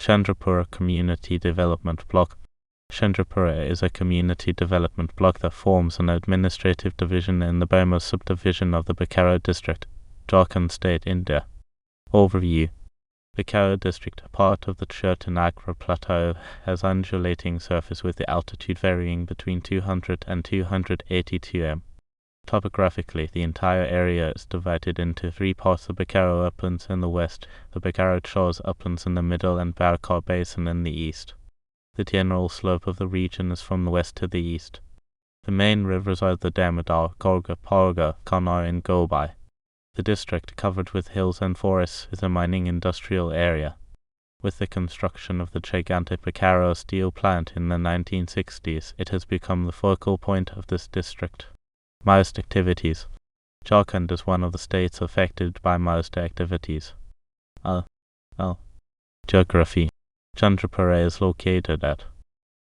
Chandrapura Community Development Block. Chandrapura is a community development block that forms an administrative division in the Bermo subdivision of the Bokaro district, Jharkhand state, India. Overview. Bokaro district, part of the Chertanagra plateau, has undulating surface with the altitude varying between 200 and 282 m. Topographically, the entire area is divided into three parts: the Bokaro uplands in the west, the Bokaro Chars uplands in the middle, and Bokaro basin in the east. The general slope of the region is from the west to the east. The main rivers are the Damodar, Gorga, Parga, Kanar, and Gobai. The district, covered with hills and forests, is a mining industrial area. With the construction of the gigantic Bokaro steel plant in the 1960s, it has become the focal point of this district. Maoist activities. Jharkhand is one of the states affected by Maoist activities. Geography. Chandrapura is located at.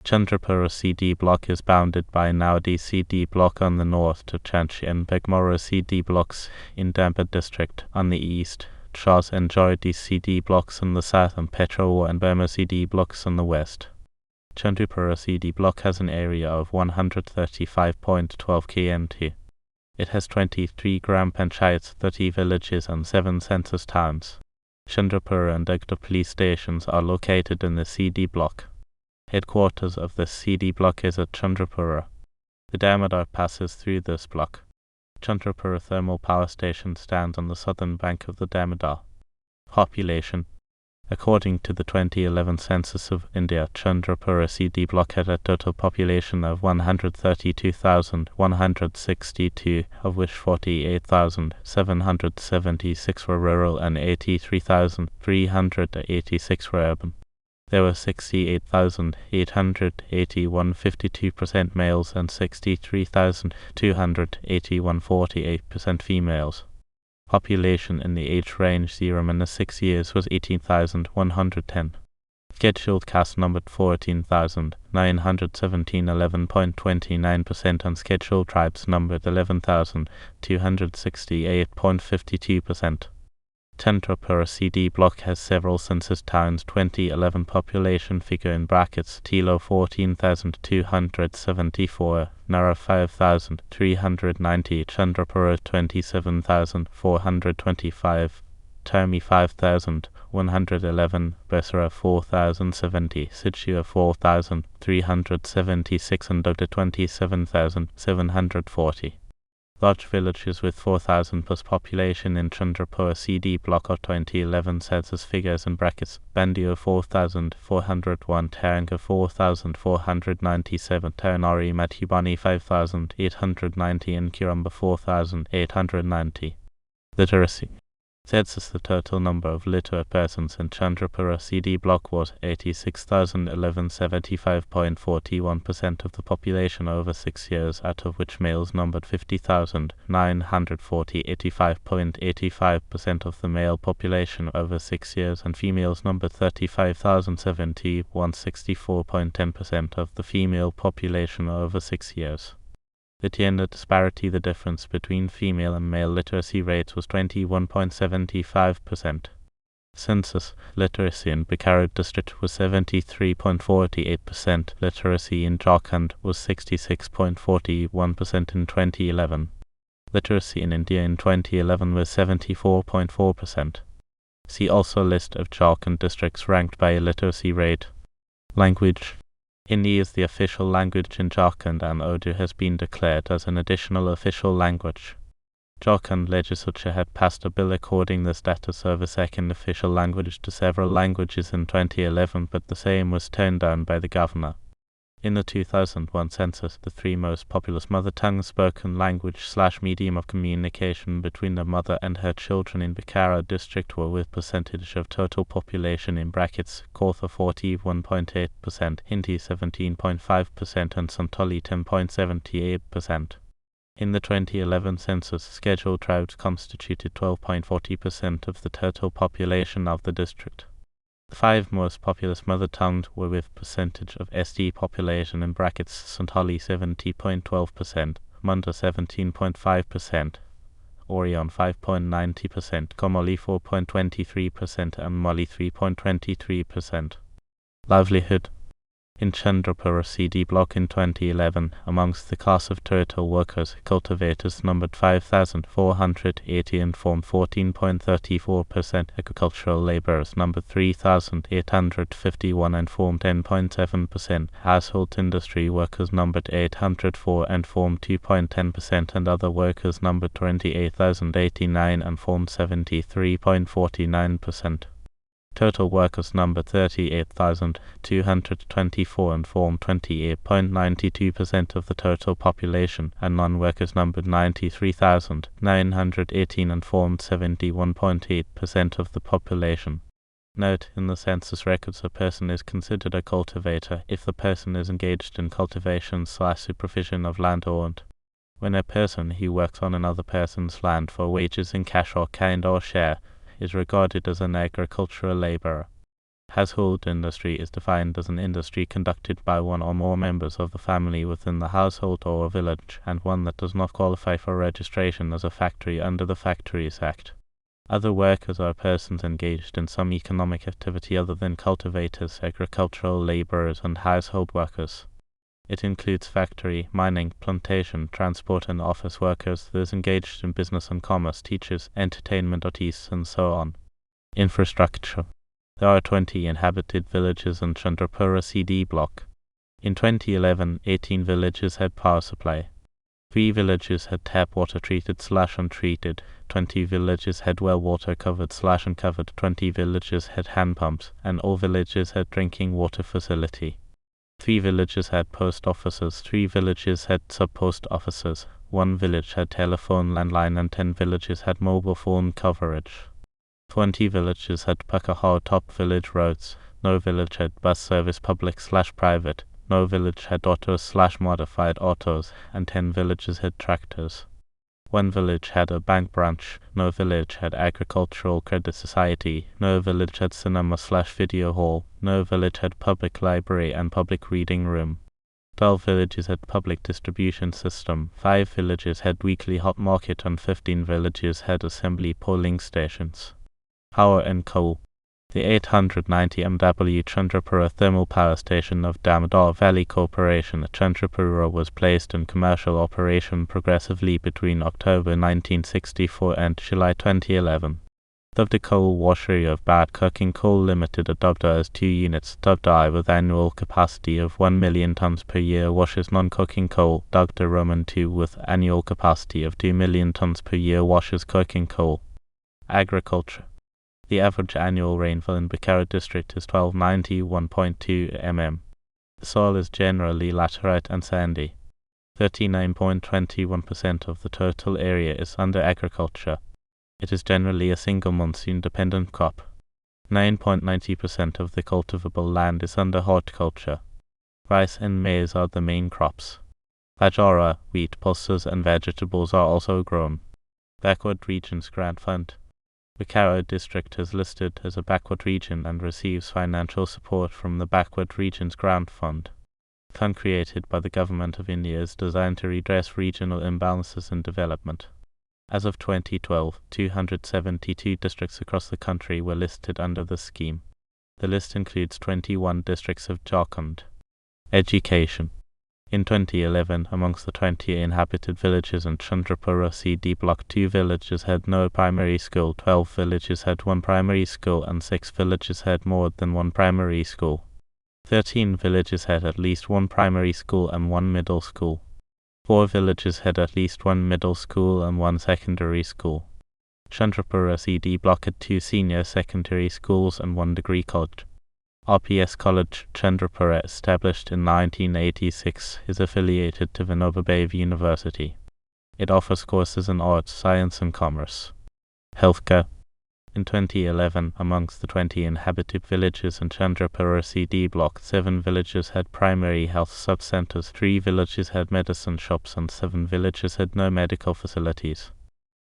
Chandrapura CD block is bounded by Naudi CD block on the north to Chanchi and Bermo CD blocks in Inhabited district on the east, Chars and Jharkhand CD blocks on the south, and Petro and Bermo CD blocks on the west. Chandrapura CD block has an area of 135.12 km2. It has 23 gram panchayats, 30 villages, and 7 census towns. Chandrapura and Dagda police stations are located in the CD block. Headquarters of the CD block is at Chandrapura. The Damodar passes through this block. Chandrapura thermal power station stands on the southern bank of the Damodar. Population. According to the 2011 census of India, Chandrapura CD block had a total population of 132,162, of which 48,776 were rural and 83,386 were urban. There were 68,881 52% males and 63,281 48% females. Population in the age range 0-6 years was 18,110. Scheduled caste numbered 14,917 11.29%, and scheduled tribes numbered 11,268.52%. Chandrapura CD block has several census towns. 2011 population figure in brackets: Tilo 14,274, Nara 5,390, Chandrapura 27,425, Termi 5,111, Besra 4,070, Sichua 4,376, and Dota 27,740. Large villages with 4,000 plus population in Chandrapura CD block are 2011 census figures in brackets: Bandio 4,401, Taranga 4,497, Taranari Madhubani 5,890, and Kiramba 4,890. Literacy. Census. The total number of literate persons in Chandrapura CD block was 86,011, 75.41% of the population over 6 years, out of which males numbered 50,940, 85.85% of the male population over 6 years, and females numbered 35,070, 164.10% of the female population over 6 years. The gender disparity. The difference between female and male literacy rates was 21.75%. Census. Literacy in Bokaro district was 73.48%. Literacy in Jharkhand was 66.41% in 2011. Literacy in India in 2011 was 74.4%. See also list of Jharkhand districts ranked by literacy rate. Language. Hindi is the official language in Jharkhand, and Urdu has been declared as an additional official language. Jharkhand legislature had passed a bill according the status of a second official language to several languages in 2011, but the same was turned down by the governor. In the 2001 census, the three most populous mother tongue spoken language/medium of communication between the mother and her children in Bokaro district were, with percentage of total population in brackets: Kaurtha 41.8%, Hindi 17.5%, and Santali 10.78%. In the 2011 census, scheduled tribes constituted 12.40% of the total population of the district. The five most populous mother tongues were, with percentage of SD population in brackets: Santali 70.12%, Munda 17.5%, Orion 5.90%, Komali 4.23%, and Mali 3.23%. Livelihood. In Chandrapura CD block in 2011, amongst the class of total workers, cultivators numbered 5,480 and formed 14.34%, agricultural labourers numbered 3,851 and formed 10.7%, household industry workers numbered 804 and formed 2.10%, and other workers numbered 28,089 and formed 73.49%. Total workers numbered 38,224 and formed 28.92% of the total population, and non-workers numbered 93,918 and formed 71.8% of the population. Note, in the census records, a person is considered a cultivator if the person is engaged in cultivation/supervision of land owned. When a person who works on another person's land for wages in cash or kind or share is regarded as an agricultural laborer. Household industry is defined as an industry conducted by one or more members of the family within the household or village, and one that does not qualify for registration as a factory under the Factories Act. Other workers are persons engaged in some economic activity other than cultivators, agricultural laborers, and household workers. It includes factory, mining, plantation, transport and office workers, those engaged in business and commerce, teachers, entertainment artists, and so on. Infrastructure. There are 20 inhabited villages in Chandrapura CD block. In 2011, 18 villages had power supply. 3 villages had tap water treated/untreated, 20 villages had well water covered/uncovered, 20 villages had hand pumps, and all villages had drinking water facility. 3 villages had post offices, 3 villages had sub-post offices, 1 village had telephone landline, and 10 villages had mobile phone coverage. 20 villages had Bokaro top village roads, no village had bus service public/private, no village had autos/modified autos, and 10 villages had tractors. 1 village had a bank branch, no village had agricultural credit society, no village had cinema/video hall, no village had public library and public reading room. 12 villages had public distribution system, 5 villages had weekly hot market, and 15 villages had assembly polling stations. Power and coal. The 890 MW Chandrapura Thermal Power Station of Damodar Valley Corporation at Chandrapura was placed in commercial operation progressively between October 1964 and July 2011. Dubda Coal Washery of Bad Cooking Coal Limited at Dubda as 2 units. Dubda with annual capacity of 1 million tons per year washes non-cooking coal. Dubda Roman 2 with annual capacity of 2 million tons per year washes cooking coal. Agriculture. The average annual rainfall in Bokaro district is 1291.2 mm. The soil is generally laterite and sandy. 39.21% of the total area is under agriculture. It is generally a single monsoon-dependent crop. 9.90% of the cultivable land is under horticulture. Rice and maize are the main crops. Bajra, wheat, pulses, and vegetables are also grown. Backward Regions Grant Fund. Bokaro district is listed as a backward region and receives financial support from the Backward Regions Grant Fund. Fund created by the Government of India is designed to redress regional imbalances in development. As of 2012, 272 districts across the country were listed under the scheme. The list includes 21 districts of Jharkhand. Education. In 2011, amongst the 20 inhabited villages in Chandrapura CD block, 2 villages had no primary school, 12 villages had 1 primary school, and 6 villages had more than 1 primary school. 13 villages had at least 1 primary school and 1 middle school. 4 villages had at least 1 middle school and 1 secondary school. Chandrapura CD block had 2 senior secondary schools and 1 degree college. RPS College, Chandrapura, established in 1986, is affiliated to Vinoba Bhave University. It offers courses in arts, science and commerce. Healthcare. In 2011, amongst the 20 inhabited villages in Chandrapura CD block, 7 villages had primary health sub-centers, 3 villages had medicine shops, and 7 villages had no medical facilities.